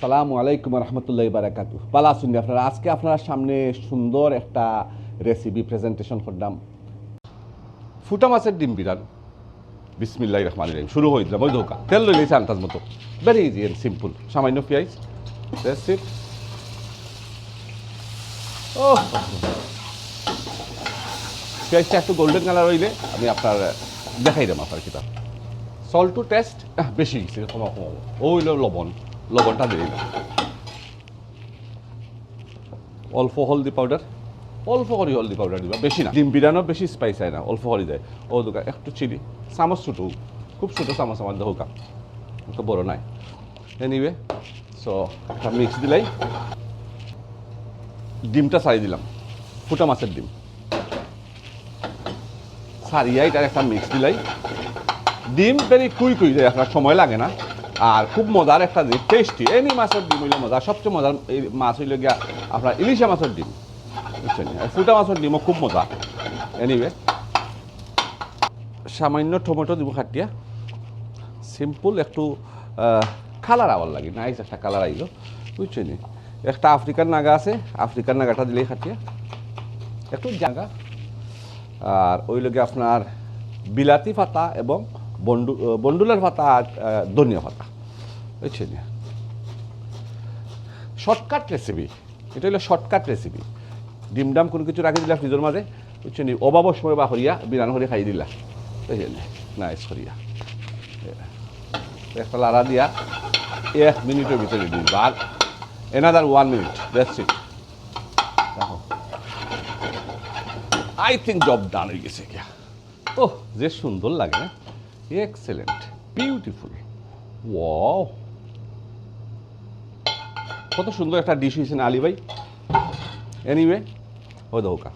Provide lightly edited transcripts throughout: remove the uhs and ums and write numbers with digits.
আসসালামু আলাইকুম রহমতুল্লাহ বারাকাতু। পালা শুনি আপনারা আজকে আপনার সামনে সুন্দর একটা রেসিপি প্রেজেন্টেশন করলাম। ফুটা মাছের ডিম বিরান। বিসমিল্লাহির রহমানির রহিম। শুরু হয়ে দিলাম ওই ধোকা তেল লই লইছে আন্দাজ মতো, ভেরি ইজি এন্ড সিম্পল। সামান্য পেঁয়াজ, দ্যাটস ইট। ও পেঁয়াজটা একটু গোল্ডেন কালার হইলে আমি আপনার দেখাই দিলাম আপনার কিতাব। সল্ট টু টেস্ট বেশি গেছে, কমা কমাবো। ওইল লবণটা দিয়ে দিলাম। অল্প হলদি পাউডার, অল্প করে হলদি পাউডার দিবা, বেশি না। ডিম বিরিয়ানিও বেশি স্পাইস হয় না, অল্প করে দেয়। ও দোকান একটু চিলি, চামচ ছোটো, খুব ছোটো চামচ আমার হোকা, তো বড় নাই। এনিওয়ে সো একটা মিক্স দিলাই, ডিমটা ছাড়ি দিলাম, ফুটা মাছের ডিম ছাড়িয়াই তার একটা মিক্স দিলাই। ডিম ভেরি কুই দেয়, আপনার সময় লাগে না। আর খুব মজার একটা জিনিস, টেস্টি। এনি মাছের ডিম হইলে মজা। সবচেয়ে মজার এই মাছ হইলে গিয়া আপনার ইলিশা মাছের ডিম, বুঝছেন? ফুটা মাছের ডিমও খুব মজা। এনিওয়ে সামান্য টমেটো দিব খাটিয়া, সিম্পল একটু কালার আওয়ার লাগে, নাইস একটা কালার আইলো, বুঝছেন? একটা আফ্রিকান নাগা আছে, আফ্রিকান নাগাটা দিলেই খাটিয়া একটু জায়গা। আর ওই লগে আপনার বিলাতি পাতা এবং বন্ডুলের পাতা আর ধনিয়া পাতা, বুঝছেন? শর্টকাট রেসিপি, এটা হলো শর্টকাট রেসিপি। ডিম ডাম কোনো কিছু রাখি দিলা ফ্রিজের মাঝে, বুঝছেন? অভাবর সময় বা হরিয়া বিরান হরিয়া খাই দিলা, বুঝছেন? নাইস হরিয়া একটা লাড়া দিয়া 1 মিনিটের ভিতরে দিই, আর এনাদার 1 মিনিট, দ্যাটস ইট। দেখো আই থিঙ্ক জব ডান হয়ে গেছে গিয়া। ওহ যে সুন্দর লাগে না, এক্সেলেন্ট, বিউটিফুল, ওয়াও, কত সুন্দর একটা ডিশ হয়েছে না আলী ভাই। এনিওয়ে ও দৌকা,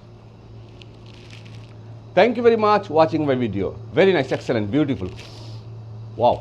thank you very much watching my video, very nice, excellent, beautiful, wow.